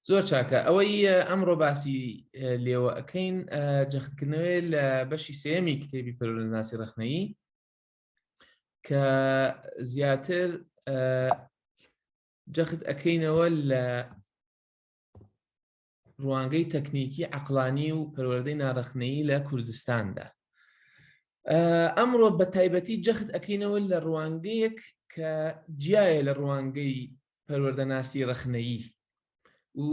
زۆر چاکە ئەوەی ئەمڕۆ باسی لێوە ئەەکەین جەختکردنەوەی لە بەشی سێمی کتێبی پەروەردەناسی ڕەخنەیی کە زیاتر جەخت ئەەکەینەوە لە ڕوانگەی تەکنیکی عەقلانی و پەروەردەی ناڕەخنەیی لە کوردستاندا. ئەمڕۆ بە تایبەتی جەخت ئەەکەینەوە لە ڕوانگەیەک کە جیایە لە ڕوانگەی پەروەردەناسی ڕەخنەیی و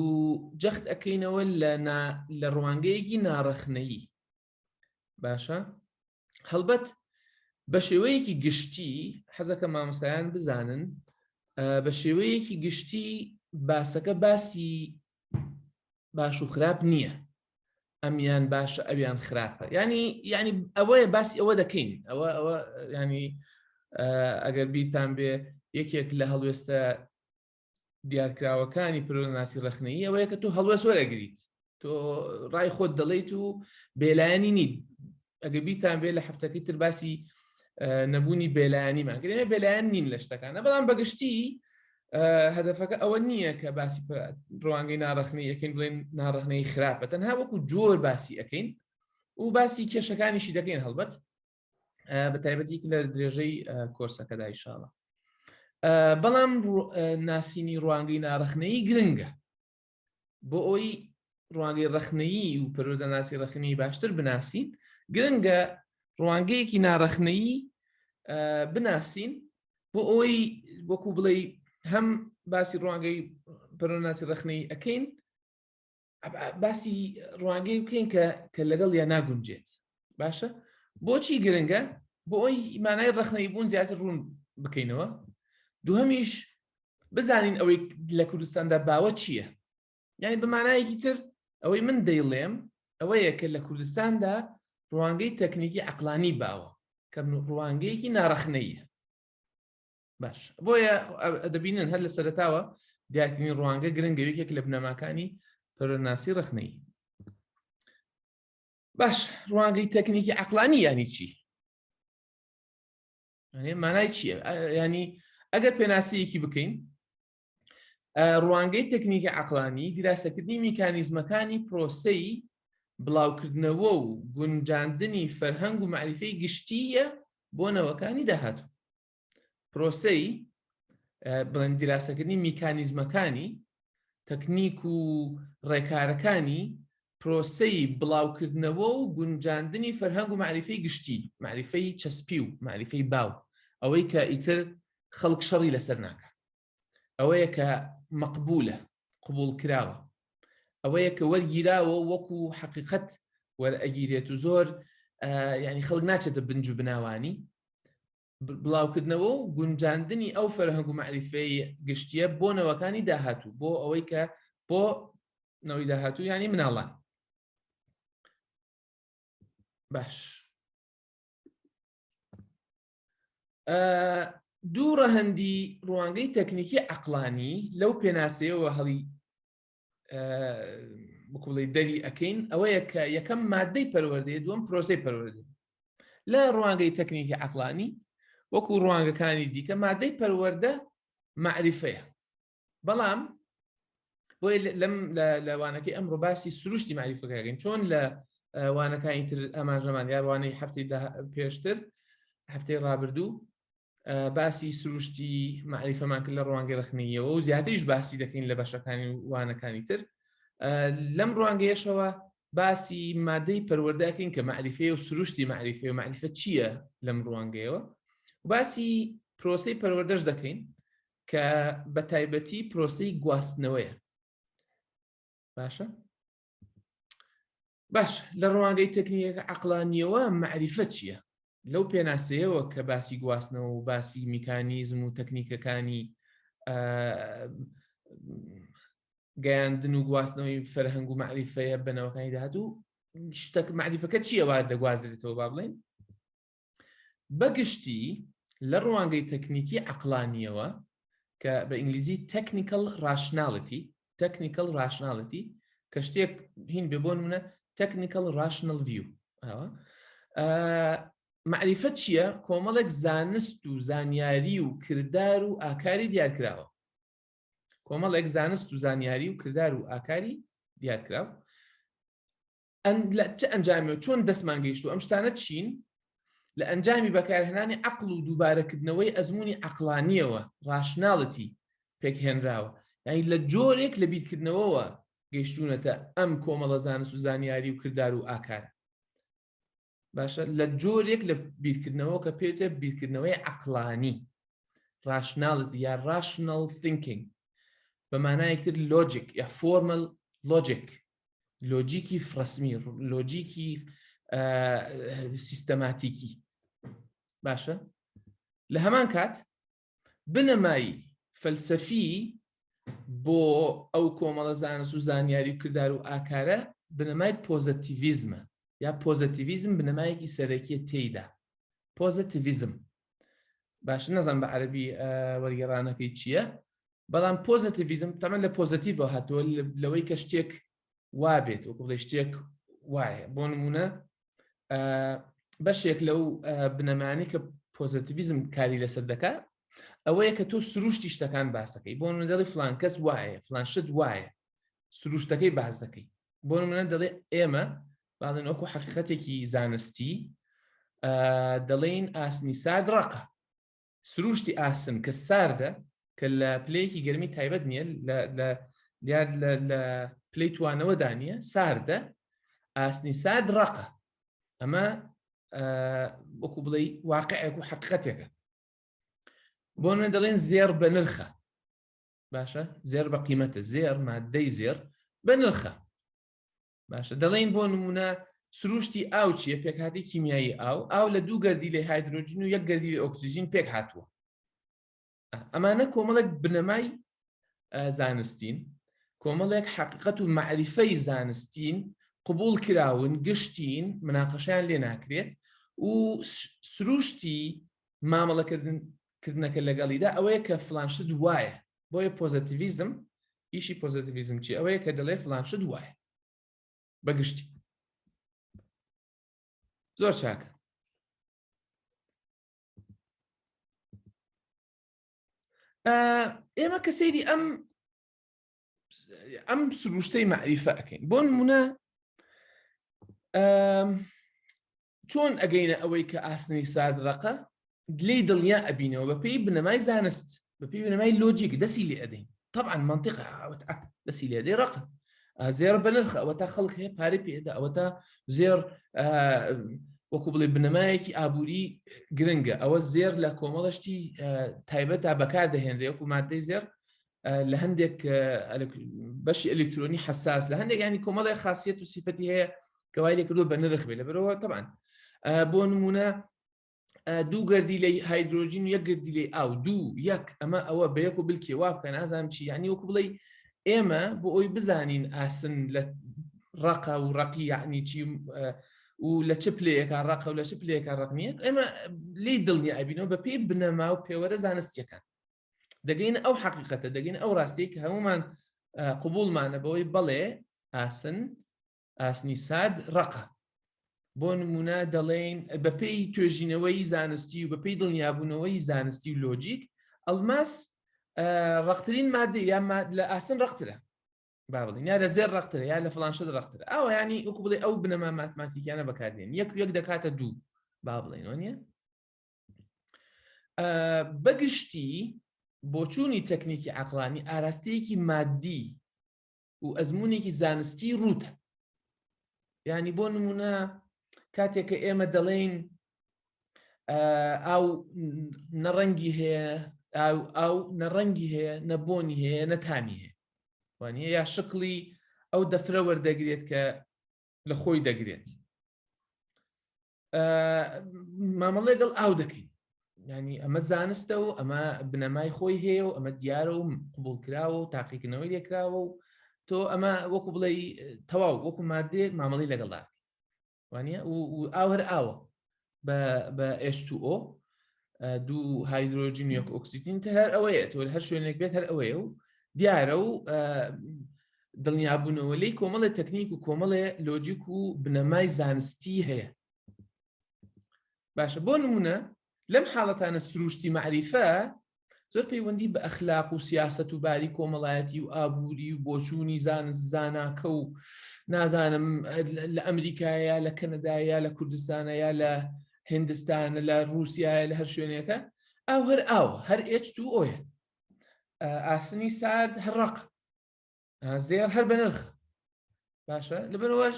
جەخت ئەەکەینەوە لە ڕوانگەیەکی ناڕەخنەیی. باشە؟ هەڵبەت بە شێوەیەکی گشتی حەزەکە مامۆستایان بزانن بە شێوەیەکی گشتی باسەکە باسی باش و خراپ نییە، ئەمیان باشە ئەویان خراپە، ینی ئەوەیە باسی ئەوە دەکەین. ئەوە ینی ئەگەر بیرتان بێ یەکێک لە هەڵوێستە دیارکراوەکانی پەروەردەناسی ڕەخنەیی ئەوەیە کە تۆ هەڵوێست وەرەگریت، تۆ ڕای خۆت دەڵێیت و بێلایانی نیت. ئەگەر بیرتان بێ لە هەفتەکەی تر باسی نەبوونی بێلایانیمان کردێنێ، بێلایەن نین لە شتەکانە، بەڵام بەگشتی هەدەفەکە ئەوە نییە کە باسی ڕوانگەی ناڕەخنەی ئەەکەین بڵێن ناڕەخنەی خراپە، تەنها وەکو جۆر باسی ئەەکەین و باسی کێشەکانیشی دەکەین هەڵبەت بە تایبەتێکی لە درێژەی کۆرسەکەدا ئینشاڵڵا. بەڵام ناسینی ڕوانگەی ناڕەخنەیی گرنگە بۆ ئەوی ڕوانگەی ڕەخنەیی و پەروەردەناسی ڕەخنەیی باشتر بناسین، گرنگە ڕوانگەیەکی ناڕەخنەیی بناسین بۆ ئەوەی وەکو بڵێ هەم باسی ڕوانگەی پەروەردەناسی ڕەخنەیی ئەەکەین، باسی ڕوانگەی بکەین کە لەگەڵ یا ناگونجێت. باشە؟ بۆچی گرنگە؟ بۆ ئەوی مانای ڕەخنەیی بوون زیاتر ڕوون بکەینەوە. دووهەمیش بزانین ئەوەی لە کوردستاندا باوە چییە. یعنی بەمانایەکی تر ئەوەی من دەیڵێم ئەوەیە کە لە کوردستاندا ڕوانگەی تەکنیکی عەقلانی باوە کە ڕوانگەیەکی ناڕەخنەییە. باش، بۆیە دەبینن هەر لە سەرەتاوە دیارکردنی ڕوانگە گرنگە، یەکێک لە بنەماکانی پەروەردەناسی ڕەخنەیی. باش، ڕوانگەی تەکنیکی عەقلانی یانی چی؟ مانای چییە؟ ینی ئەگەر پێناسەیەکی بکەین، ڕوانگەی تەکنیکی عەقلانی دیراسەکردنی میکانیزمەکانی پرۆسەی بڵاوکردنەوە و گونجاندنی فەرهەنگ و معریفەی گشتیە بۆ نەوەکانی داهاتوو. پرۆسەی بڵێن دیراسەکردنی میکانیزمەکانی تەکنیک و ڕێکارەکانی پرۆسەی بڵاوکردنەوە و گونجاندنی فەرهەنگ و معریفەی گشتی، معریفەی چەسپی و معریفەی باو، ئەوەی کە ئیتر خەڵک شەڕی لەسەر ناکە، ئەوەیە کە مەقبولە، قبوڵ کراوە، ئەوەیە کە وەرگیراوە وەکو حەقیقەت وەرئەگیرێت و زۆر ینی خەڵک ناچێتە بنج و بناوانی. بڵاوکردنەوە و گونجاندنی ئەو فەرهەنگ و معریفەی گشتیە بۆ نەوەکانی داهاتوو، بۆ ئەوەی کە بۆ نەوەی داهاتوو ینی مناڵان. باش، دوو ڕەهەندی ڕوانگەی تەکنیکی عەقلانی لەو پێناسەیەوە هەڵی بڵێ دەری ئەەکەین، ئەوەیە کە یەکەم مادەی پەروەردەیە، دووەم پرۆسەی پەروەردەیە. لە ڕوانگەی تەکنیکی عەقلانی وەکو ڕوانگەکانی دیکە مادەی پەروەردە معریفەیە، بەڵام بۆیە لە وانەکەی ئەمڕۆ باسی سروشتی معریفەکەین، چۆن لە وانەکانی تر ئاماژەمان یا وانەی هەفتەی پێشتر هەفتەی ڕابردوو باسی سروشتی معریفەمان کرد لە ڕوانگەی ڕەخنەییەوە و زیاتریش باسی دەکەین لە بەشەکانی وانەکانی تر. لەم ڕوانگەیەشەوە باسی مادەی پەروەردەکەین کە معریفەیە و سروشتی معریفەیە و معریفە چییە لەم ڕوانگەیەوە، و باسی پرۆسەی پەروەردەش دەکەین کە بە تایبەتی پرۆسەی گواستنەوەیە. باشە؟ باش، لە ڕوانگەی تەکنیکە عەقلانیەوە معریفە چییە؟ لەو پێناسەیەوە کە باسی گواستنەوە و باسی میکانیزم و تەکنیکەکانی گەیاندن و گواستنەوەی فەرهەنگ و معریفەیە بنەوەکانی داهاتوو، معریفەکە چییە وا دەگوازرێتەوە با بڵێن؟ بەگشتی لە ڕوانگەی تەکنیکی عەقلانیەوە کە بە ئینگلیزی technical rationality کە شتێک هین بێ بۆ نمونە technical rational view، معریفە چییە؟ کۆمەڵێک زانست و زانیاری و کردار و ئاکاری دیارکراوە. کۆمەڵێک زانست و زانیاری و کردار و ئاکاری دیارکراو لە چه ئەنجامی چۆن دەستمان گەیشت و ئەم شتانە چین لە ئەنجامی بەکارهێنانی عەقڵ و دووبارەکردنەوەی ئەزموونی عەقلانیەوە ڕاشناڵەتی پێکهێنراوە یعنی لە جۆرێک لە بیرکردنەوەوە گەیشتوونەتە ئەم کۆمەڵە زانست و زانیاری و کردار و ئاکارە باشە لە جۆرێک لە بیرکردنەوە کە پێوتە بیرکردنەوەی عەقلانی ڕاشناڵەتی یا rational thinking بە مانایەکتر لۆجیک یا فۆرمەل لۆجیک لۆجیکی فرەسمی لۆجیکی سیستەماتیکی باشە لە هەمان کات بنەمای فەلسەفی بۆ ئەو کۆمەڵە زانست و زانیاری و کردار و ئاکارە بنەمای پۆزیتیڤیزمە یا پۆزیتیڤیزم بنەمایەکی سەرەکیە تێیدا پۆزیتیڤیزم باشە نەزانم بە عەرەبی وەرگێڕانەکەی چییە بەڵام پۆزیتیڤیزم تەمەن لە پۆزیتیڤەوە هاتووە لەوەی کە شتێک وابێت وەکو بڵێ شتێک وایە بۆ نمونە بەشێک لەو بنەمانی کە پۆزیتیڤیزم کاری لەسەر دەکات ئەوەیە کە تۆ سروشتی شتەکان باسەکەی بۆ نمونە دەڵێ فلان کەس وایە فلان شت وایە سروشتەکەی باز دەکەی بۆ نمونە دەڵێ ئێمە باڵێن وەکو حەقیقەتێکی زانستی دەڵێن ئاسنی سارد ڕەقە سروشتی ئاسن کە ساردە کە لە پلەیەکی گەرمی تایبەت نییە لە پلەی توانەوەدا نیە ساردە ئاسنی سارد ڕەقە ئەمە وەکو بڵێ واقعێک و حەقیقەتێکە بۆ نمونە دەڵێن زێر بە نرخە باشە زێر بە قیمەتە زێر مادەی زێر بە نرخە باشە دەڵێن بۆ نمونە سروشتی ئاو چییە پێکهاتی کیمیایی ئاو لە دوو گەردی لە هایدرۆجین و یەک گەردی لە ئۆکسیژین پێک هاتووە ئەمانە کۆمەڵێک بنەمای زانستین کۆمەڵێک حەقیقەت و معریفەی زانستین قبول کراون گشتین مناقەشیان لێ ناکرێت و سروشتی مامەڵەکردنەکە لەگەڵیدا ئەوەیە کە فلان شت وایە بۆیە پۆزیتیڤیزم ئیشی پۆزیتیڤیزم چی ئەوەیە کە دەڵێ فلان شت وایە بەگشتی زۆر چاکە ئێمە کە سەیری ئەم سروشتەی معریفە ئەکەین بۆ نمونە چۆن ئەگەینە ئەوەی کە ئاسنی سارد ڕەقە لێی دڵنیا ئەبینەوە بە پێی بنەمای زانست بە پێی بنەمای لۆجیک دەسی لێ ئەدەین طبعا منطقە دەسی لێ ئەدەی ڕەقە زێر بە نرخە ئەوە تا خەڵک هەیە پارەی پێدا ئەوە تا زێر وەکو بڵێ بنەمایەکی ئابووری گرنگە ئەوە زێر لە کۆمەڵشتی تایبەتە بەکار دەهێنرێ وەکو مادەی زێر لە هەندێک بەشی ئەلکترۆنی حساس لە هەندێک ینی کۆمەڵی خاصیت و سیفەتی هەیە کەوای لێ کردووە بە نرخ بێ لەبەرەوە طبعا بۆ نمونە دوو گەردی لە هایدرۆژین و یەک گەردی لێ ئاو دوو یەک ئەمە ئەوە بە یەک و بلکێ وا بکە نازانم چی یعنی وەکو بڵێ ئێمە بۆ ئەوی بزانین ئاسن لە ڕەقە و ڕەقی یعنی چی و لە چ پلەیەکە ڕەقە و لە چ پلەیەکە ڕەق نییە ئێمە لێی دڵنیا ئەبینەوە بە پێی بنەما و پێوەرە زانستیەکان دەگەین ئەو حەقیقەتە دەگەین ئەو ڕاستەیە کە هەمومان قبولمانە بەوەی بەڵێ ئاسنی سارد ڕەقە بۆ نمونە دەڵێن بە پێی توێژینەوەی زانستی و بە پێی دڵنیابوونەوەی زانستی و لۆجیک ئەڵماس ڕەقترین مادە یا لە ئاسن ڕەقترە با بڵین یا لە زێر ڕەقترە یا لە فڵان شت ڕەقترە ئەوە ینی وەکو بڵێ ئەو بنەما ماتماتیکیانە بەکاردێن یەک و یەک دەکاتە دوو با بڵێنەوە نیە بەگشتی بۆچوونی تەکنیکی عەقلانی ئاراستەیەکی مادی و ئەزموونێکی زانستی ڕوتە یعنی بۆ نمونە کاتێک کە ئێمە دەڵێن ئاو نەڕەنگی هەیە ئاو نەڕەنگی هەیە نەبۆنی هەیە نەتامی هەیە وانە یا شکڵی ئەو دەفرە وەردەگرێت کە لە خۆی دەگرێت مامەڵێ لەگەڵ ئاو دەکەین ینی ئەمە زانستە و ئەمە بنەمای خۆی هەیە و ئەمە دیارە و قبولکراوە و تاقیکردنەوەی لێکراوە و تۆ ئەمە وەکو بڵێ تەواو وەکو مادێک مامەڵی لەگەڵدا وانە و ئاو هەر ئاوە بە H2O دوو هایدرۆجین و یەک ئۆکسیجین هەر ئەوەیە تۆ هەر شوێنێک بێت هەر ئەوەیە و دیارە و دڵنیابوونەوە لەی کۆمەڵی تەکنیک و کۆمەڵێ لۆجیک و بنەمای زانستی هەیە باشە بۆ نمونە لەم حاڵەتانە سروشتی معریفە زۆر پەیوەندی بە ئەخلاق و سیاست و باری کۆمەڵایەتی و ئابووری و بۆچوونی زاناکە و نازانم لە ئەمریکایە لە کەنەدایە لە کوردستانە یا لە هندستانە لە رووسایە لە هەر شوێنێکە هەر H2O'یە ئاسنی سارد هەڕق زێر هەر بە نرخ باشە لەبەرەوەش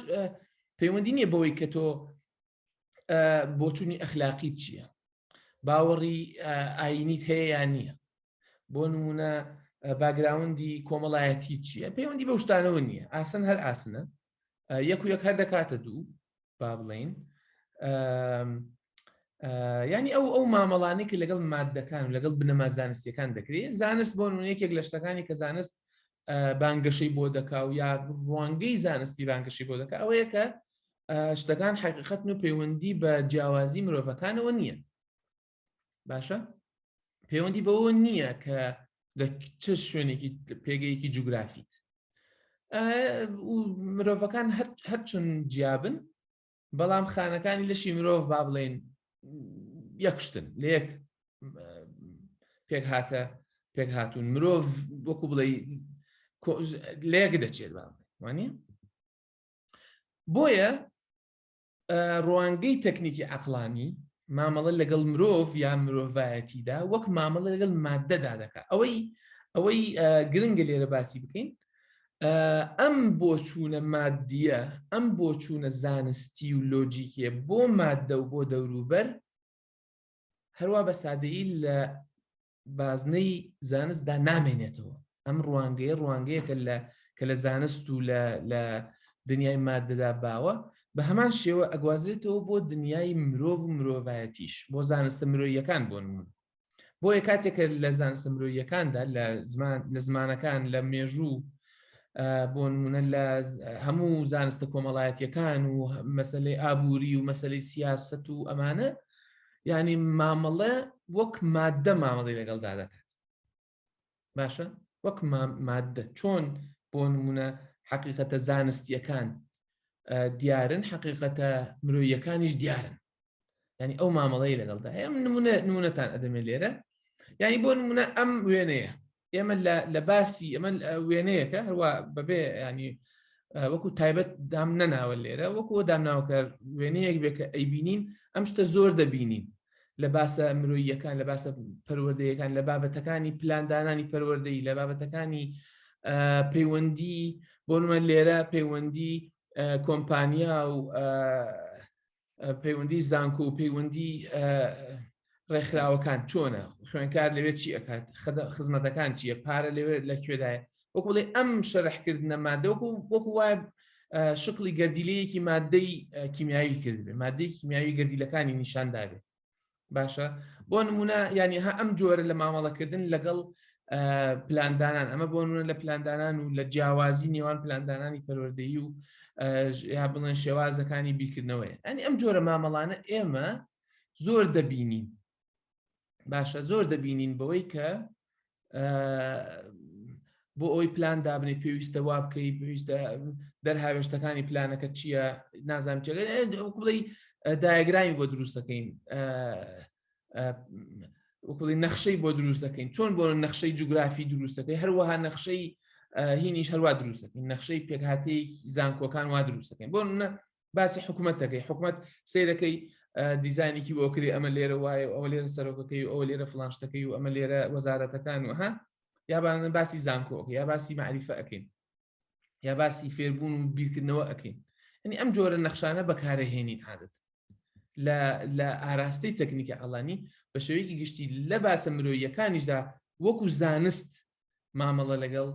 پەیوەندی نییە بەوەی کە تۆ بۆچوونی ئەخلاقی چییە باوەڕی ئاینیت هەیە یان نییە بۆ نمونە باگراوندی کۆمەڵایەتی چییە پەیوەندی بە شتانەوە نییە ئاسن هەر ئاسنە یەک و یەک هەر دەکاتە دوو با بڵێن ینی ئەو مامەڵانەی کە لەگەڵ مادەکان و لەگەڵ بنەما زانستیەکان دەکرێت زانست بۆ نمونەیەکێک لە شتەکانی کە زانست بانگەشەی بۆ دەکا و یا ڕوانگەی زانستی بانگەشەی بۆ دەکا ئەوەیە کە شتەکان حقیقەتن و پەیوەندی بە جیاوازی مرۆڤەکانەوە نییە باشە پەیوەندی بەوە نییە کە لە چه شوێنێکی پێگەیەکی جوگرافیت مرۆڤەکان هەر چون جیابن بەڵام خانەکانی لەشی مرۆڤ با بڵێن یەکشتن لە یەک پێک هاتوون مرۆڤ وەکو بڵێ لە یەک دەچێت وانە بۆیە ڕوانگەی تەکنیکی عەقڵانی مامەڵە لەگەڵ مرۆڤ یا مرۆڤایەتیدا وەک مامەڵە لەگەڵ مادەدا دەکات ئەوەی گرنگە لێرە باسی بکەین ئەم بۆچوونە مادیە ئەم بۆچوونە زانستی و لۆجیکیە بۆ مادە و بۆ دەوروبەر هەروە بە سادەیی لە بازنەی زانستدا نامێنێتەوە ئەم ڕوانگەیەکە کە لە زانست و لە دنیای مادەدا باوە بە هەمان شێوە ئەگوازرێتەوە بۆ دنیای مرۆڤ و مرۆڤایەتیش بۆ زانستە مرۆییەکان بۆ نمونە بۆیە کاتێکە لە زانستە مرۆییەکاندا لە زمانەکان لە مێژوو بۆ نمونە لە هەموو زانستە کۆمەڵایەتیەکان و مەسەلەی ئابووری و مەسەلەی سیاست و ئەمانە یعنی مامەڵە وەک مادە مامەڵی لەگەڵدا دەکات باشە وەک مادە چۆن بۆ نمونە حقیقەتە زانستیەکان دیارن حقیقەتە مرۆییەکانیش دیارن ینی ئەو مامەڵەی لەگەڵدا هەیە نمونەتان ئەدەمێ لێرە ینی بۆ نمونە ئەم وێنەیە ئێمە لە باسی ئەمە وێنەیەکە هەروە بەبێ ینی وەکو تایبەت دام نەناوە لێرە وەکو دامناوکە وێنەیەک بێ کە ئەیبینین ئەم شتە زۆر دەبینین لە باسە مرۆییەکان لە باسە پەروەردەیەکان لە بابەتەکانی پلاندانانی پەروەردەی لە بابەتەکانی پەیوەندی بۆ نمە لێرە پەیوەندی کۆمپانیا و پەیوەندی زانکۆ و پەیوەندی ڕێکخراوەکان چۆنە خوێنکار لەوێ چی ئەکات خزمەتەکان چییە پارە لەوێ لەکوێدایە وەکو لێ ئەم شەرحکردنە مادە وەکو وایە شکلی گەردیلەیەکی مادەی کیمیاوی کردبێ مادەی کیمیاوی گەردیلەکانی نیشاندابێ باشە بۆ نمونە ینی ها ئەم جۆرە لە مامەڵەکردن لەگەڵ پلاندانان ئەمە بۆ نمونە لە پلاندانان و لە جیاوازی نێوان پلاندانانی پەروەردەیی و یا بڵێن شێوازەکانی بیرکردنەوەیە ئەنی ئەم جۆرە مامەڵانە ئێمە زۆر دەبینین باشە زۆر دەبینین بەوەی کە بۆ ئەوی پلان دابنێ پێویستە وا بکەی پێویستە دەرهاوێشتەکانی پلانەکە چییە نازانم چێت بڵێ دایگرامی بۆ دروستەکەین وەکڵی نەخشەی بۆ دروستەکەین چۆن بۆ نەخشەی جوگرافی دروستەکەی هەروەها نەخشەی هینیش هەروە دروستەکەین نەخشەی پێکهاتەی زانکۆکان وا دروستەکەین بۆ باسی حکوومەتەکەی حکوومەت سیرەکەی دیزانێکی بۆ کردی ئەمە لێرە وایە ئەوە لێرە سەرۆکەکەی و ئەوە لێرە فلانشتەکەی و ئەمە لێرە وەزارەتەکان وها یا باسی زانکۆک یا باسی معریفە ئەەکەین یا باسی فێربوون و بیرکردنەوە ئەەکەین ینی ئەم جۆرە نەخشانە بەکارەهێنین عادەت لە ئاراستەی تەکنیکی عەقڵانی بە شێوەیەکی گشتی لە باسە مرۆییەکانیشدا وەکو زانست مامەڵە لەگەڵ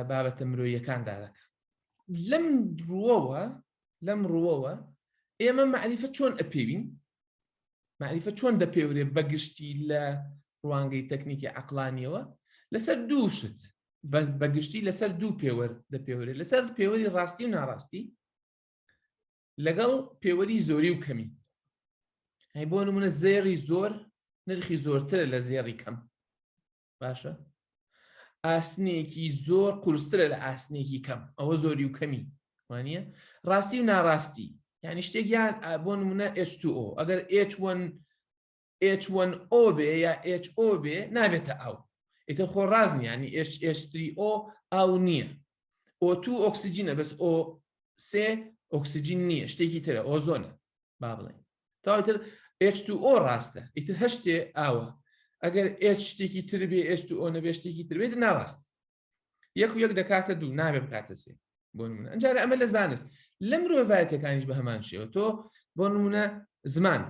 بابەتە مرۆییەکاندا دەکات لەم ڕووەوە ئێمە معریفە چۆن ئەپێوین معریفە چۆن دەپێورێ بەگشتی لە ڕوانگەی تەکنیکی عەقڵانیەوە لەسەر دوو شت بەگشتی لەسەر دوو پێوەر دەپێورێت لەسەر پێوەری ڕاستی و ناڕاستی لەگەڵ پێوەری زۆری و کەمی بۆ نمونە زێڕی زۆر نرخی زۆرترە لە زێڕی کەم باشە ئاسنێکی زۆر قورسترە لە ئاسنێکی کەم ئەوە زۆری و کەمی وانە ڕاستی و ناڕاستی یعنی شتێکیان بۆ نمونە H2O ئەگەر H1O بێ یا HO بێ نابێتە ئەو ئیتر خۆ ڕازنی ینی H3O ئاو نییە O2 ئۆکسسیجینە بەس O3 ئۆکسسیجین نییە شتێکی ترە ئۆزۆنە با بڵێن تاواتر H2O ڕاستە ئیتر هەشتێ ئاوە ئەگەر H شتێکی تر بێ H2O نەبێ شتێکی تر بێت ناڕاست یەک و یەک دەکاتە دوو نابێ بکاتە سێ بۆ نمونە ئەنجارە ئەمە لە زانست لە مرۆڤایەتەکانیش بە هەمان شێوە تۆ بۆ نمونە زمان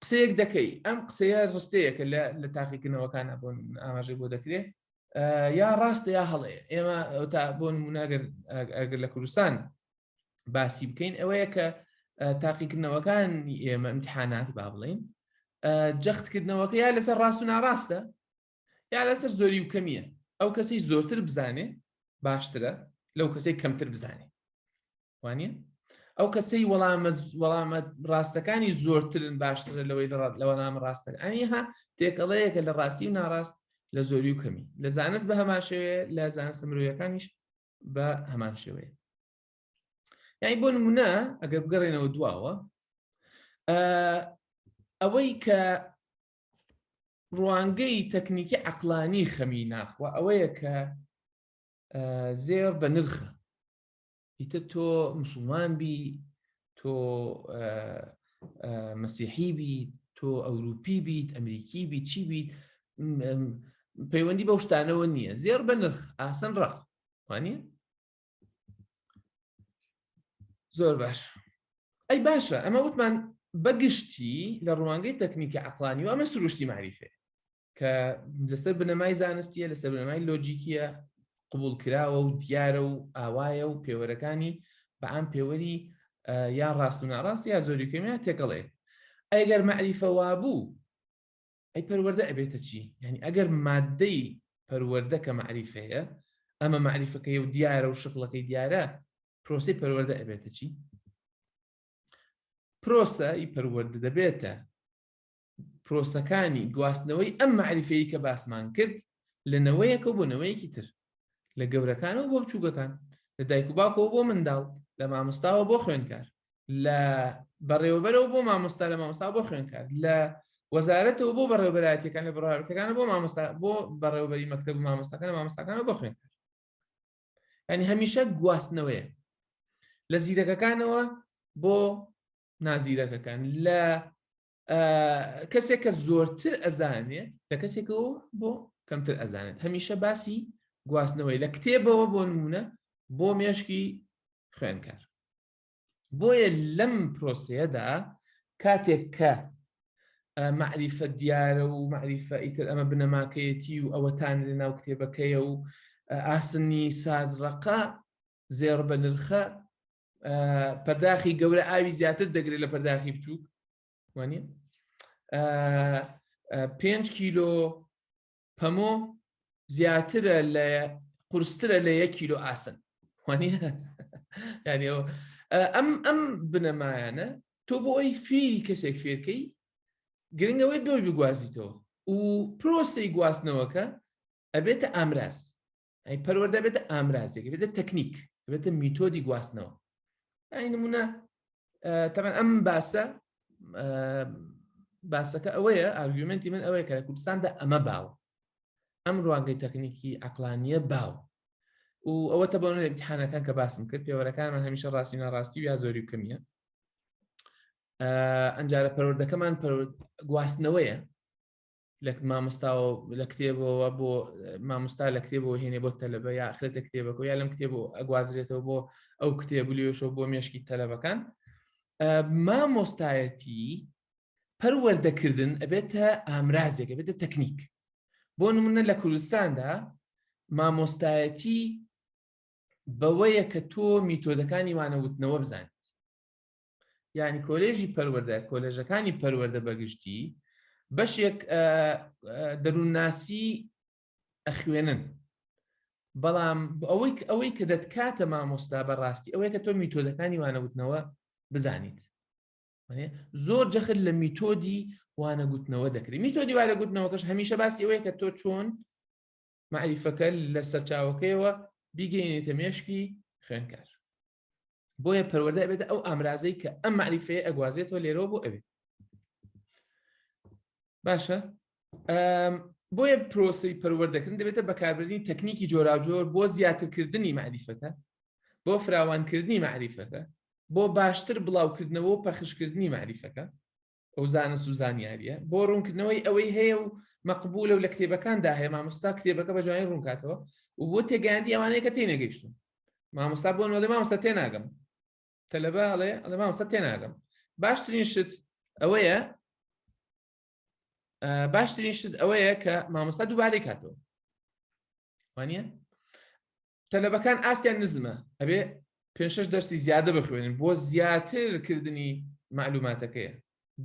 قسەیەک دەکەی ئەم قسەیە ڕستەیەکە لە تاقیکردنەوەکان ئاماژەی بۆ دەکرێت یا ڕاستە یا هەڵەیە ئێمە تا بۆ نمونە ئەگەر لە کوردستان باسی بکەین ئەوەیە کە تاقیکردنەوەکان ئێمە ئیمتیحانات با بڵێن جەختکردنەوەکە یا لەسەر ڕاست و ناڕاستە یا لەسەر زۆری و کەمیە ئەو کەسەی زۆرتر بزانێ باشترە لەو کەسەی کەمتر بزانێ وانە ئەو کەسەی وەڵامە ڕاستەکانی زۆرترن باشترە لەوەی لە وەڵام ڕاستەکانی ها تێکەڵەیەکە لە ڕاستی و ناڕاست لە زۆری و کەمی لە زانست بە هەمان شێوەیە لە زانستە مرۆڤیەکانیش بە هەمان شێوەیە یعنی بۆ نمونە ئەگەر بگەڕێنەوە دواوە ئەوەی کە ڕوانگەی تەکنیکی عەقلانی خەمی ناخوا ئەوەیە کە زێر بە نرخە ئیتر تۆ موسڵمان بی تۆ مەسیحی بیت تۆ ئەوروپی بیت ئەمریکی بیت چی بیت پەیوەندی بەو شتانەوە نییە زێر بە نرخ ئاسان ڕا وانە زۆر باش ئەی باشە ئەمە وتمان بەگشتی لە ڕوانگەی تەکنیکی عەقلانی و ئەمە سروشتی معریفێ کە لەسەر بنەمای زانستیە لەسەر بنەمای لۆجیکیە قبول کراوە و دیارە و ئاوایە و پێوەرەکانی بە ئەم پێوەری یا ڕاست و ناڕاست یا زۆری کەمیان تێکەڵێ ئەگەر معریفە وابوو ئەی پەروەردە ئەبێتە چی یعنی ئەگەر مادەی پەروەردە کە معریفەیە ئەمە معریفەکەی و دیارە و شقڵەکەی دیارە پرۆسەی پەروەردە ئەبێتە چی پرۆسەی پەروەردە دەبێتە پرۆسەکانی گواستنەوەی ئەم معریفەیە کە باسمان کرد لەنەوەیەکە بۆ نەوەیەکی تر لە گەورەکانەوە بۆ بچووکەکان لە دایک و باوکەوە بۆ منداڵ لە مامۆستاوە بۆ خوێندکار لە بەڕێوەبەرەوە بۆ مامۆستا لە مامۆستا بۆ خوێندکار لە وەزارەتەوە بۆ بەڕێوەبەرایەتیەکان لە بەڕێوەبەرەتەکانە بۆ مامۆستا بۆ بەڕێوەبەری مەکتەب و مامۆستاکان لە مامۆستاکانەوە بۆ خوێندکار یعنی هەمیشە گواستنەوەیە لە زیرەکەکانەوە بۆ نازیرەکەکان لە کەسێک کە زۆرتر ئەزانێت لە کەسێکەوە بۆ کەمتر ئەزانێت هەمیشە باسی گواستنەوەی لە کتێبەوە بۆ نمونە بۆ مێشکی خوێندکار بۆیە لەم پرۆسەیەدا کاتێک کە معریفە دیارە و معریفە ئیتر ئەمە بنەماکەیەتی و ئەوەتان لە ناو کتێبەکەیە و ئاسنی سادڕەقا زێڕ بە نرخە پەرداخی گەورە ئاوی زیاتر دەگرێت لە پەرداخی بچووک وانە 5 کیلۆ پەمۆ زیاترە لە قورسترە لە 1 کیلۆ ئاسن وانە ینی ئەم بنەمایانە تۆ بۆ ئەوی فێری کەسێک فێرکەی گرنگەوەی بۆی بگوازیتەوە و پرۆسەی گواستنەوەکە ئەبێتە ئامراز ئەی پەروەردە بێتە ئامرازێک بێتە تەکنیک بێتە میتۆدی گواستنەوە ئەی نمونە تەمان ئەم باسەکە ئەوەیە ئارگومنتی من ئەوەیە کە لە کوردستاندا ئەمە باوە ئەم ڕوانگەی تەکنیکی عەقلانیە باوە و ئەوەتە بۆ نمونە ئیمتیحانەکان کە باسم کرد پێوەرەکانمان هەمیشە ڕاستی ناڕاستی و یا زۆری و کەمیە ئەنجارە پەروەردەکەمان گواستنەوەیە لە مامۆستاوە لە کتێبەوە بۆ مامۆستا لە کتێبەوە هێنێ بۆ تەلەبە یا ئەخرێتە کتێبەکە یا لەم کتێبەوە ئەگوازرێتەوە بۆ ئەو کتێب لێشەوە بۆ مێشکی تەلەبەکان مامۆستایەتی پەروەردەکردن ئەبێتە ئامرازێک ئەبێتە تەکنیک بۆ نمونە لە کوردستاندا مامۆستایەتی بەوەیە کە تۆ میتۆدەکانی وانەوتنەوە بزانیت یعنی کۆلێژی پەروەردە کۆلێژەکانی پەروەردە بەگشتی بەشێک دەروونناسی ئەخوێنن بەڵام ئەوەی کە دەتکاتە مامۆستا بەڕاستی ئەوەیە کە تۆ میتۆدەکانی وانەوتنەوە بزانیت زۆر جەخت لە میتۆدی وانەگوتنەوە دەکرێت میتۆدی وانەگوتنەوەکەش هەمیشە باسی ئەوەیە کە تۆ چۆن معریفەکە لە سەرچاوەکەیەوە بیگەینێتە مێشکی خوێندکار بۆیە پەروەردە ئەبێت ئەو ئامرازەی کە ئەم معریفەیە ئەگوازێتەوە لێرەوە بۆ ئەوێت باشە بۆیە پرۆسی پەروەردەکردن دەبێتە بەکاربردنی تەکنیکی جۆراوجۆر بۆ زیاترکردنی معریفەتە، بۆ فراوانکردنی معریفەتە، بۆ باشتر بڵاوکردنەوە و پەخشکردنی معریفەکە ئەو زانست و زانیاریە، بۆ ڕوونکردنەوەی ئەوەی هەیە و مەقبولە و لە کتێبەکاندا هەیە مامۆستا کتێبەکە بە جوانی ڕوونکاتەوە و بۆ تێگەیاندی ئەوانەیە کە تێنەگەیشتون. مامۆستا بۆن وەڵێ مامۆستا تێناگەم، تەلەبە ئەڵێ مامۆستا تێناگەم. باشترین شت ئەوەیە کە مامۆستا دووبارەی کاتەوە. وانە؟ تەلەبەکان ئاستیان نزمە، ئەبێ 5-6 دەرسی زیادە بخوێنن بۆ زیاترکردنی معلوماتەکەیە،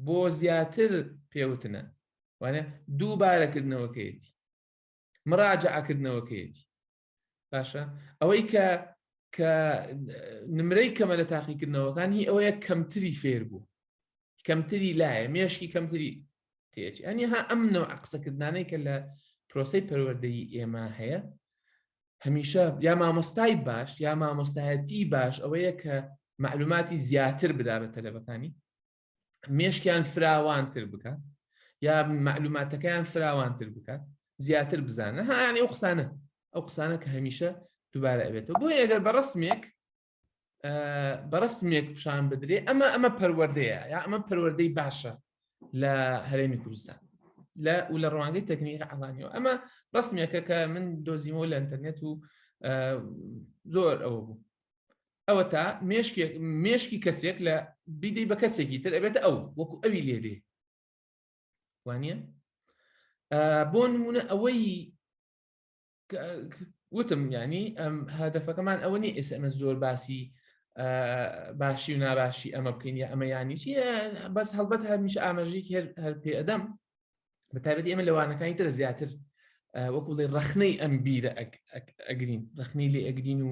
بۆ زیاتر پێوتنە، وانە دووبارەکردنەوەکەیەتی، مراجعەکردنەوەکەیەتی. باشە؟ ئەوەی کە نمرەی کەمە لە تاقیکردنەوەکان هی ئەوەیە کەمتری فێر بوو، کەمتری لایە، مێشکی کەمتری تێچی. ئەنی ها ئەم نەوع قسەکردانەی کە لە پرۆسەی پەروەردەیی ئێمە هەیە، هەمیشە یا مامۆستای باش یا مامۆستایەتی باش ئەوەیە کە معلوماتی زیاتر بدا بە تەلەبەکانی، مێشکیان فراوانتر بکات یا معلوماتەکەیان فراوانتر بکات، زیاتر بزانە. هەیانی ئەو قسانە کە هەمیشە دووبارە ئەبێتەوە. بۆیە ئەگەر بە ڕسمێک پیشان بدرێ ئەمە پەروەردەیە یا ئەمە پەروەردەی باشە لە هەرێمی کوردستان و لە ڕوانگەی تەکنیکی عەڵانیەوە. ئەمە ڕسمێکە کە من دۆزیمەوە لە ئینتەرنێت و زۆر ئەوە بوو. ئەوە تا مێشکی کەسێک لە بیدەی بە کەسێکی تر ئەبێتە ئەو وەکو ئەوی لێدێ. وانە؟ بۆ نمونە ئەوەی وتم ینی هەدەفەکەمان ئەوە نی ئێستا ئەمە زۆر باسی باشی و ناباشی ئەمە بکەین یا ئەمە یانی چی، بەس هەڵبەت هەمیشە ئاماژەیەکی هەر پێ ئەدەم بەتایبەتی ئێمە لەوانەکانی ترە زیاتر وەکو لێ ڕەخنەی ئەم بیرە ئەگرین، ڕەخنەی لێ ئەگرین و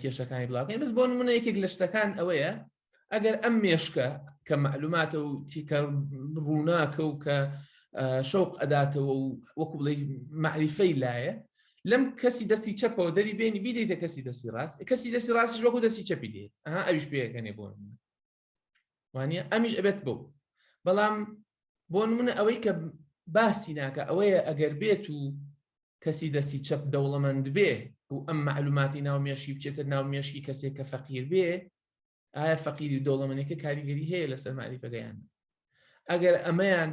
کێشەکانی بڵاوکەین. بەس بۆ نمونە یەکێک لە شتەکان ئەوەیە ئەگەر ئەم مێشکە کە معلوماتە و تیکە ڕووناکە و کە شەوق ئەداتەوە و وەکو بڵێ معریفەی لایە، لەم کەسی دەستی چەپەوە دەری بێنی بیدەیتە کەسی دەستی ڕاست، کەسی دەستی ڕاستیش وەکو دەستی چەپی دێت. ئەویش پێەکەنێ بۆ نمونە. وانە؟ ئەمیش ئەبێت بۆ. بەڵام بۆ نمونە ئەوەی کە باسی ناکە ئەوەیە ئەگەر بێت و کەسی دەستی چەپ دەوڵەمەند بێ و ئەم معلوماتی ناومێشی بچێتە ناومێشکی کەسێک کە فەقیر بێ، ئایا فەقیری دەوڵەمەندێکە کاریگەری هەیە لەسەر معریفەکەیان؟ ئەگەر ئەمەیان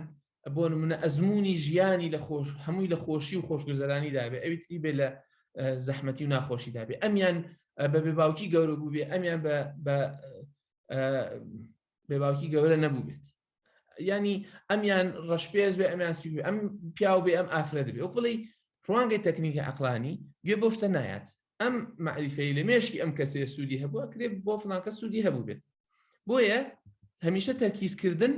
بۆ نمونە ئەزمموی ژیانی هەمووی لە خۆشی و خۆشگوزەرانی دابێ، ئەوی تری بێ لە زەحمەتی و ناخۆشی دابێ، ئەمیان بە بێباوکی گەورە بوو بێ، ئەمیان بە بێباوکی گەورە نەبوو بێت، ینی ئەمیان ڕەشپێز بێ، ئەمیان سپی بێ، ئەم پیاو بێ، ئەم ئافرەت بێ. وەک بڵێ ڕوانگەی تەکنیکی عەقڵانی گوێ بۆ شتە نایات. ئەم معریفەی لە مێشکی ئەم کەسێ سوودی هەبووە کرێ بۆ فڵانکە سوودی هەبوو بێت. بۆیە هەمیشە تەرکیزکردن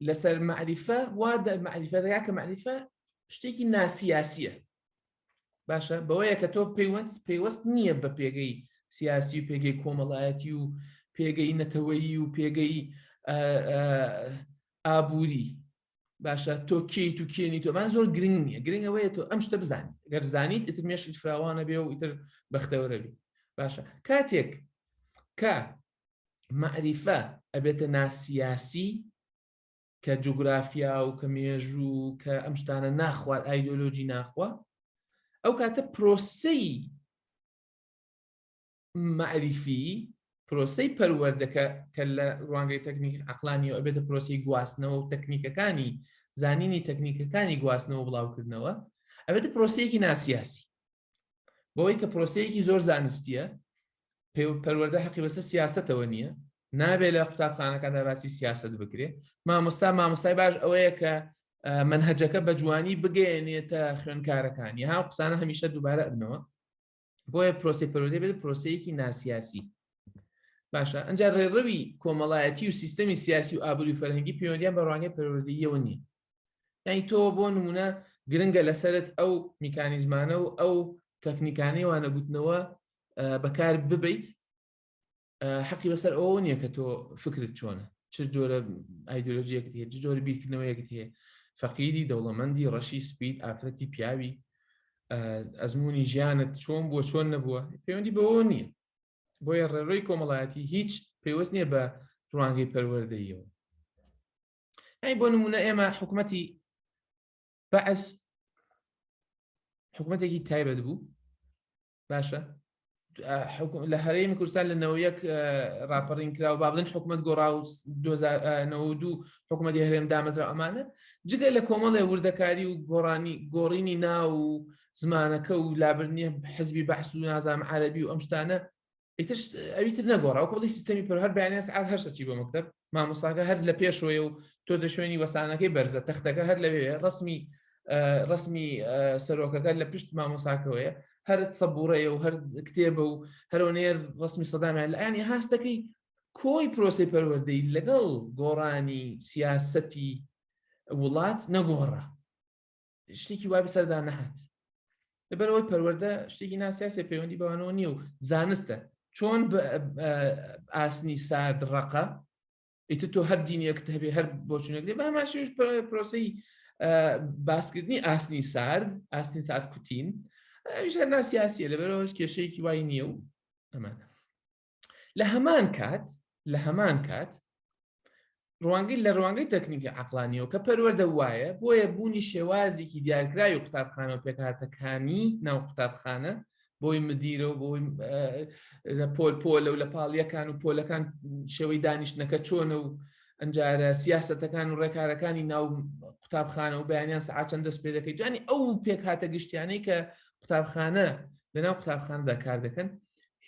لەسەر معریفە وادە معریفەتەیە کە معریفە شتێکی ناسیاسیە. باشە؟ بەوەیە کە تۆ پەیوەست نییە بە پێگەی سیاسی و پێگەی کۆمەڵایەتی و پێگەی نەتەوەیی و پێگەی ئابووری. باشە؟ تۆ کێیت و کێنی تۆمان زۆر گرنگ نییە، گرنگەوەیە تۆ ئەم شتە بزانیت. گەر زانیت ئیتر مێشت فراوانە بێ و ئیتر بەختەوەرە بی. باشە؟ کاتێک کە معریفە ئەبێتە ناسیاسی کە جوگرافیا و کە مێژوو کە ئەم شتانە ناخوات ئایدۆلۆجی ناخوا، ئەو کاتە پرۆسەی معریفی، پرۆسەی پەروەردەکە کە لە ڕوانگەی تەکنیکی عەقڵانیەوە ئەبێتە پرۆسەی گواستنەوە و تەکنیکەکانی زانینی تەکنیکەکانی گواستنەوە و بڵاوکردنەوە، ئەبێتە پرۆسەیەکی ناسیاسی. بۆەوەی کە پرۆسەیەکی زۆر زانستیە، پەروەردە حەقی بەسەر سیاسەتەوە نییە، نابێت لە قوتابخانەکاندا باسی سیاست بکرێ. مامۆستای باش ئەوەیە کە منهەجەکە بە جوانی بگەێنێتە خوێندکارەکانی. ها قسانە هەمیشە دووبارە ئەبنەوە. بۆیە پرۆسی پەروەردەی بێت پرۆسەیەکی ناسیاسی. باشە؟ ئەنجا ڕێڕەوی کۆمەڵایەتی و سیستەمی سیاسی و ئابووری و فەرهەنگی پەیوەندیان بە ڕوانگەی پەروەردەییەوە نییە. یعنی تۆ بۆ نمونە گرنگە لەسەرت ئەو میکانیزمانە و ئەو تەکنیکانەی وانەگوتنەوە بەکار ببیت، حەقی بەسەر ئەوە نییە کە تۆ فکرت چۆنە، چ جۆرە ئایدۆلۆژیەکت هەیە، چ جۆرە بیرکردنەوەیەکت هەیە، فەقیری، دەوڵەمەندی، ڕەشی، سپید، ئافرەتی، پیاوی، ئەزمموی ژیانت چۆن بووە چۆن نەبووە، پەیوەندی بەوە نییە. بۆیە ڕێڕەوی کۆمەڵایەتی هیچ پێوەست نییە بە ڕوانگەی پەروەردەییەوە. ئەی بۆ نمونە ئێمە حکوومەتی بەعس حکوومەتێکی تایبەت بوو باشە لە هەرێمی کوردستان لە 91 راپەڕین کراوە با بڵێن حکوومەت گۆڕا و 2092 حکوومەتی هەرێم دامەزرا ئەمانە جگە لە کۆمەڵێ وردەکاری و گۆڕینی ناو و زمانەکە و لابرنیە حزبی بەحس و نازانم عەرەبی و ئەم شتانە ئەویتر نەگۆڕا و کۆڵی سیستەمی پەر هەر بەیانیان سعات 8 چی بۆ مەکتەب مامۆستاکە هەر لە پێشەوەی و تۆزە شوێنی وەسانەکەی بەرزە تەختەکە هەر لەوێ ڕسمی سەرۆکەکە لە پشت مامۆساکەوەیە هەر سەبوڕەیە و هەر کتێبە و هەرۆنێر ڕسمی سەدامیان لە ئەنی هاستەکەی کۆی پرۆسی پەروەردەی لەگەڵ گۆڕانی سیاسەتی وڵات نەگۆڕا شتێکی وای بەسەردا نەهات لەبەرەوەی پەروەردە شتێکی ناسیاسی پەیوەندی بەوانەوە نییە و زانستە چۆن ئاسنی سارد ڕقە ئیتر تۆ هەر دینیەکت هەبێ هەر بۆچونێک دێ بەماشیش پرۆسەی باسکردنی ئاسنی سارد کوتین ئەویش هەر ناسیاسیە لەبەرەوەش کێشەیەکی وای نییە و ئەمانە لە هەمان کات ڕوانگەی تەکنیکی عەقلانیەوە کە پەروەردە وایە بۆیە بوونی شێوازێکی دیارکراوی و قوتابخانە و پێکهاتەکانی ناو قوتابخانە بۆی مدیرە و بۆی پۆلە و لە پاڵیەکان و پۆلەکان شێوەی دانیشتنەکە چۆنە و ئەنجارە سیاسەتەکان و ڕێکارەکانی ناو قوتابخانە و بەیانیان سەعات چەند دەست پێ دەکەیت جوانی ئەو پێکهاتە گشتیانەی کە قوتابخانە لەناو قوتابخانەدا کار دەکەن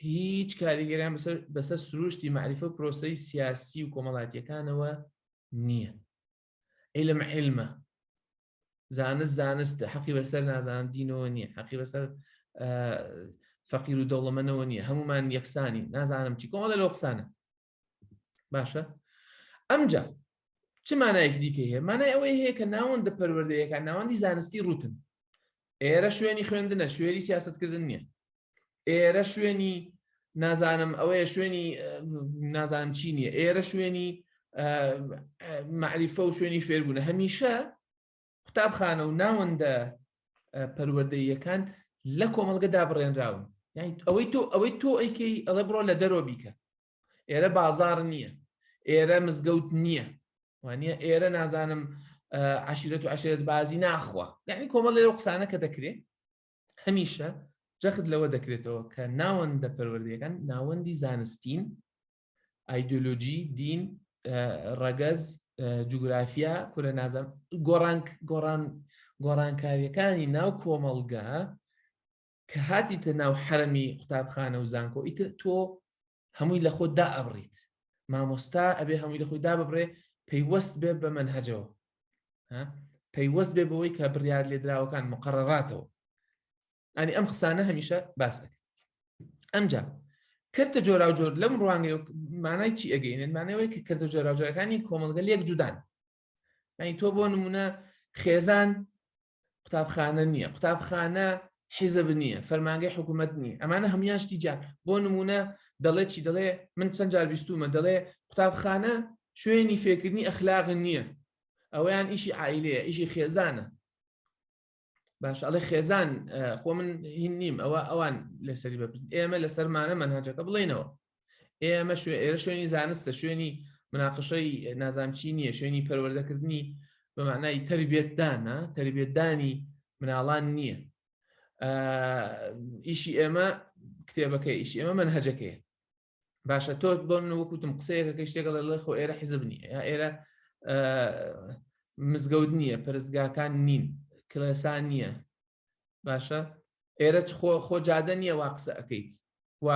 هیچ کاریگەریان بەسەر سروشتی معریفە و پرۆسەی سیاسی و کۆمەڵاتیەکانەوە نییە عیلم عیلمە زانستە حەقی بەسەر نازانم دینەوە نییە حەقی بەسەر فەقیر و دەوڵەمەندەوە نییە هەمومان یەکسانی نازانم چی کۆمەڵە لە قسانە باشە ئەمجا چ مانایەکی دیکە هەیە مانای ئەوەی هەیە کە ناوەندە پەروەردەیەکان ناوەندی زانستی ڕوتن ئێرە شوێنی خوێندنە شوێنی سیاسەتکردن نییە ئێرە شوێنی نازانم ئەوەیە شوێنی نازانم چی نییە ئێرە شوێنی معریفە و شوێنی فێربوونە هەمیشە قوتابخانە و ناوەندە پەروەردەیەکان لە کۆمەڵگەدا بڕێنراون ئەوەی تۆ ئەیکەی ئەڵێ بڕۆ لە دەرۆ بیکە ئێرە بازار نییە ئێرە مزگەوت نییە وانە ئێرە نازانم عشیرەت و عشیرەت بازی ناخوا یعنی کۆمەڵ لێرە قسانە کە دەکرێت هەمیشە جەخت لەوە دەکرێتەوە کە ناوەندە پەروەردەیەکان ناوەندی زانستین ئایدۆلۆجی دین ڕەگەز جوگرافیا کورە نازانم گۆڕانکاریەکانی ناو کۆمەڵگا کە هاتیتە ناو حرەمی قوتابخانە و زانکۆ ئیتر تۆ هەمووی لە خۆت دائەبڕیت مامۆستا ئەبێ هەمووی لە خۆی داببڕێ پەیوەست بێ بە مەنهەجەوە پەیوەست بێ بەوەی کە بڕیار لێدراوەکان مقەرڕاتەوە ئەنی ئەم قسانە هەمیشە باس دەکەن ئەمجا کردە جۆرا و جۆر لەم ڕوانگەی مانای چی ئەگەینێت مانەوەی کە کردە جۆرا و جۆرەکانی کۆمەڵگە لێک جودان یعنی تۆ بۆ نمونە خێزان قوتابخانە نییە قوتابخانە حیزب نییە فەرمانگەی حکوومەت نییە ئەمانە هەمویان شتی جار بۆ نمونە دەڵێ چی دەڵێ من چەند جار بیستومە دەڵێ قوتابخانە شوێنی فێرکردنی ئەخلاق نییە ئەویان ئیشی عائیلەیە ئیشی خێزانە باش ئەڵێ خێزان خۆ من هین نیم ئەوان لەسەری بەپرسن ئێمە لەسەرمانە مەنهەجەکە بڵێنەوە ئێمە ئێرە شوێنی زانستە شوێنی مناقشەی نازانچی نییە شوێنی پەروەردەکردنی بە معنای تەربیەتدانە تەربیەتدانی مناڵان نییە ئیشی ئێمە کتێبەکەی ئیشی ئێمە مەنهەجەکەیە باشە تۆ بۆ وەکوتم قسەیەکە شتێکە لە خۆ ئێرە حیزب نییە ئێرە مزگەوت نییە پەرستگاکان نین کلێسان نییە باشە ئێرە خۆ جادە نییە وا قسە ئەەکەیت و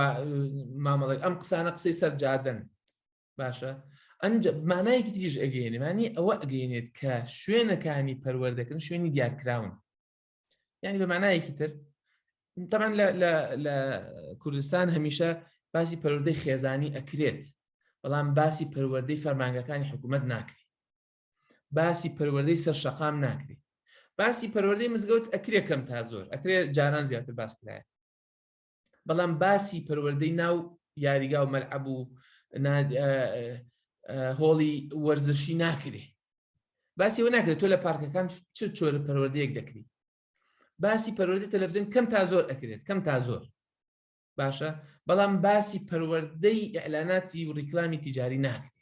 مامەڵێک ئەم قسانە قسەی سەر جادەن باشە مانایەکی تریژ ئەگەێنێ مانی ئەوە ئەگەێنێت کە شوێنەکانی پەروەردەکردن شوێنی دیارکراون یعنی بە مانایەکی تر تەمان لە کوردستان هەمیشە باسی پەروەردەی خێزانی ئەکرێت بەڵام باسی پەروەردەی فەرمانگەکانی حکوومەت ناکرێت باسی پەروەردەی سەرشەقام ناکرێت باسی پەروەردەی مزگەوت ئەکرێت کەم تا زۆر ئەکرێت جاران زیاتر باس کرایە بەڵام باسی پەروەردەی ناو یاریگا و مەلعەب و هۆڵی وەرزشی ناکرێت باسی ئەوە ناکرێت تۆ لە پارکەکان چ جۆرە پەروەردەیەک دەکرێت باسی پەروەردەی تەلەڤیزیۆن کەم تا زۆر ئەکرێت کەم تا زۆر باشە بەڵام باسی پەروەردەی ئیعلاناتی و ڕیکلامی تیجاری ناکرێت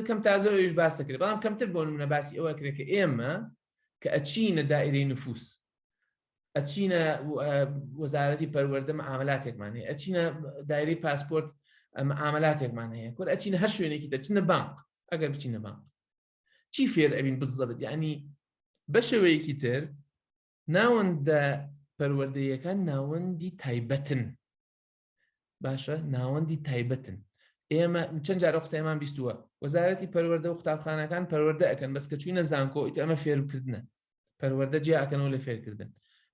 کەم تا زۆر ئەویش باس دەکرێت بەڵام کەمتر بۆ نمونە باسی ئەوە کرێت کە ئێمە کە ئەچینە دائیرەی نفوس، ئەچینە وەزارەتی پەروەردە معاملاتێکمان هەیە، ئەچینە دایرەی پاسپۆرت معاملاتێکمان هەیە، کورد ئەچینە هەر شوێنێکی دەچنە بانک. ئەگەر بچینە بانک چی فێر ئەبین بزەبت، یعنی بە شێوەیەکی تر ناوەندە پەروەردەیەکان ناوەندی تایبەتن. باشە، ناوەندی تایبەتن. ئێمە چەند جارە قسەیمان بیستووە وەزارەتی پەروەردە و قوتابخانەکان پەروەردە ئەکەن، بەس کە چوینە زانکۆ ئیتر ئەمە فێرکردنە، پەروەردە جیا ئەکەنەوە لە فێرکردن.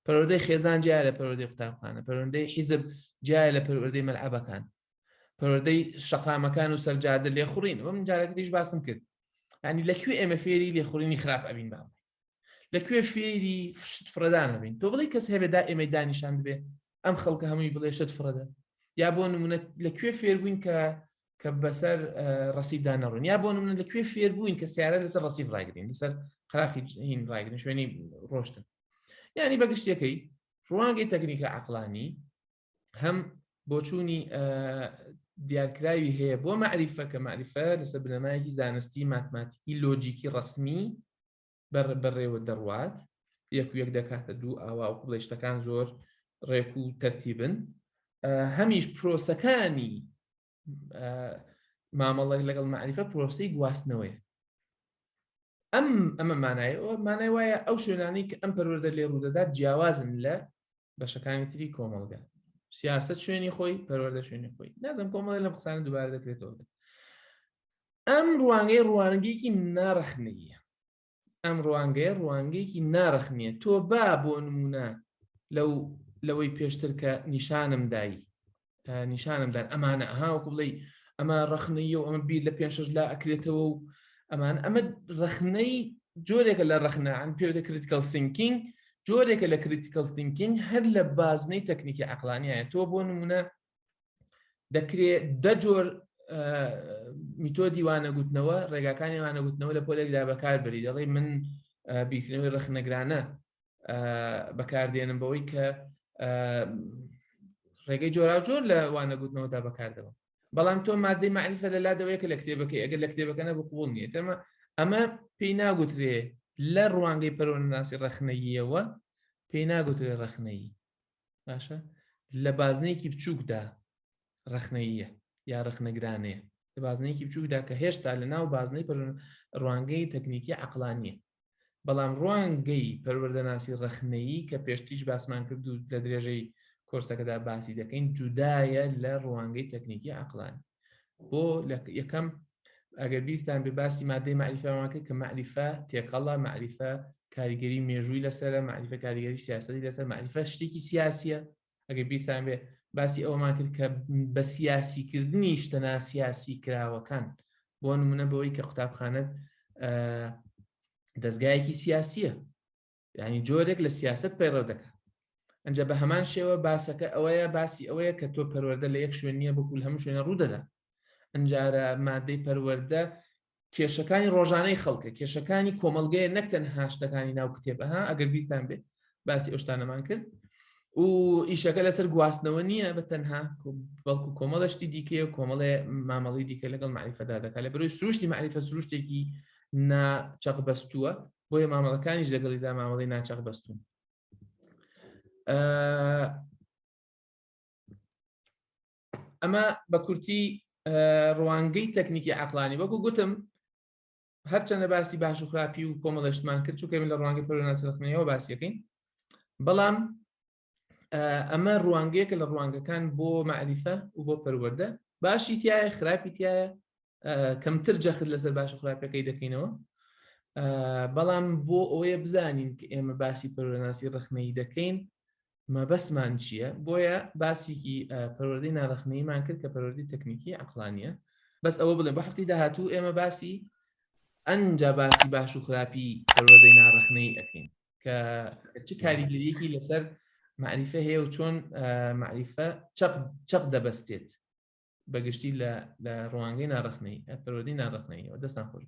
پەروەردەی خێزان جیا لە پەروەردەی قوتابخانە، پەروەردەی حیزب جیا لە پەروەردەی مەلعەبەکان، پەروەردەی شەقامەکان و سەرجادە لێخوڕین. و من جارێکی دیش باسم کرد، یعنی لەکوێ ئێمە فێری لێخوڕینی خراپ ئەبین باڵێ، لەکوێ فێری شت فرەدان ئەبین. تۆ بڵێ کەس هەبێ دا ئێمەی دانیشان بێ ئەم خەڵکە هەمووی بڵێ شت فرەدە، یا بۆ نمونە لەکوێ فێر بووین کە بەسەر ڕەسیفدا نەڕۆین، یا بۆ نمونە لەکوێ فێر بووین کە سیارە لەسەر ڕەسیف ڕایگرین، لەسەر قەراقی هین ڕایگرین، شوێنی ڕۆشتن. یعنی بەگشتەکەی ڕوانگەی تەکنیکە عەقڵانی هەم بۆچوونی دیارکراوی هەیە بۆ معریفە، کە معریفە لەسەر بنەمایەکی زانستی ماتماتیکی لۆجیکی ڕەسمی بەڕێوە دەڕوات، یەک و یەک دەکاتە دوو ئاوا و بڵێ شتەکان زۆر ڕێک و تەرتیبن. هەمیش پرۆسەکانی مامەڵێک لەگەڵ معریفە پرۆسەی گواستنەوەیە. ئەمە مانای وایە ئەو شوێنانەی کە ئەم پەروەردە لێ ڕوودەدات جیاوازن لە بەشەکانی تری کۆمەڵگە. سیاست شوێنی خۆی، پەروەردە شوێنی خۆی. نازم کۆمەڵی لەم قسانە دووبارە دەکرێتەوە. ئەم ڕوانگەی ڕوانگەیەکی ناڕەخنەیە، ئەم ڕوانگەیەکی ناڕەخنیە. تۆ با بۆ نمونە لەوەی پێشتر کە نیشانمدان ئەمانە ئەهاوەکو بڵێ ئەمە ڕەخنەیە و ئەمە بیر لە پێنجشەش لا ئەکرێتەوە و ئەمە ڕەخنەی جۆرێکە لە ڕەخنەعان پێوتە کریتیکەل ثینکینگ، جۆرێکە لە کریتیکەل ثینکینگ هەر لە بازنەی تەکنیکی عەقڵانیایە. تۆ بۆ نمونە دەکرێت 10 جۆر میتۆدی وانەگوتنەوە، ڕێگاکانی وانەگوتنەوە لە پۆلێکدا بەکاربەری. دەڵێ من بیرکردنەوەی ڕەخنەگرانە بەکاردێنم بەوەی کە ڕێگەی جۆراوجۆر لە وانەگوتنەوەدا بەکاردەوە. بەڵام تۆ مادەی معریفە لە لادەوەیەکە لە کتێبەکەی، ئەگەر لە کتێبەکە نەبوو قبوڵ نییە. ئەمە پێی ناگوترێ لە ڕوانگەی پەروەردەناسی ڕەخنەییەوە پێی ناگوترێ ڕەخنەیی. باشە، لە بازنەیەکی بچووکدا ڕەخنەییە یا ڕەخنەگرانەیە، لە بازنەیەکی بچووکدا کە هێشتا لە ناو بازنەی ڕوانگەی تەکنیکی عەقڵانیە. بەڵام ڕوانگەی پەروەردەناسی ڕەخنەیی کە پێشتیش باسمان کرد و لە درێژەی کۆرسەکەدا باسی دەکەین جودایە لە ڕوانگەی تەکنیکی عەقڵانی. بۆ یەکەم ئەگەر بیرتان بێ باسی مادەی معریفەمان کرد کە معریفە تێکەڵە، معریفە کاریگەری مێژووی لەسەرە، معریفە کاریگەری سیاسەتی لەسەر، معریفە شتێکی سیاسیە. ئەگەر بیرتان بێ باسی ئەوەمان کرد کە بە سیاسیکردنی شتە ناسیاسی کراوەکان، بۆ نمونە بەوەی کە قوتابخانەت دەستگایەکی سیاسیە، یعنی جۆرێک لە سیاست پەیڕەو دەکات. ئەنجا بە هەمان شێوە باسەکە ئەوەیە، باسی ئەوەیە کە تۆ پەروەردە لە یەک شوێن نییە بەکوول هەموو شوێنە ڕوودەدا. ئەنجارە مادەی پەروەردە کێشەکانی ڕۆژانەی خەڵکە، کێشەکانی کۆمەڵگەیە، نەک تەنها شتەکانی ناو کتێبەها. ئەگەر بیرتان بێت باسی ئەو شتانەمان کرد و ئیشەکە لەسەر گواستنەوە نییە بە تەنها، بەڵکو کۆمەڵەشتی دیکەیە و کۆمەڵێ مامەڵی دیکە لەگەڵ معریفەدا دەکات. لە بەرەوەی سروشتی معریفە سروشتێکی ناچەقبەستووە، بۆیە مامەڵەکانیش لەگەڵیدا مامەڵەی ناچەقبەستوون. ئەمە بە کورتی ڕوانگەی تەکنیکی عەقڵانی. وەکو گوتم هەرچەندە باسی باش و خراپی و کۆمەڵەشتمان کرد چونکە لە ڕوانگەی پەروەردەناسی ڕەخنەییەوە باسیەکەین، بەڵام ئەمە ڕوانگەیەکە لە ڕوانگەکان بۆ معریفە و بۆ پەروەردە. باشی تایە، خراپی تایە، کەمتر جەخت لەسەر باش و خراپەکەی دەکەینەوە. بەڵام بۆ ئەوەیە بزانین کە ئێمە باسی پەروەردەناسی ڕەخنەیی دەکەین مەبەسمان چییە. بۆیە باسیکی پەروەردەی ناڕەخنەییمان کرد کە پەروەردەی تەکنیکی عەقڵانیە. بەس ئەوە بڵێن بۆ هەفتەی داهاتوو ئێمە باسی ئەنجا باسی باش و خراپی پەروەردەی ناڕەخنەیی ئەکەین کە چ کاریگەریەکی لەسەر معریفە هەیە و چۆن معریفە چەق دەبەستێت بەگشتی لە ڕوانگەی ناڕەخنەیی، پەروەردەی ناڕەخنەییەوە. دەستان خۆش.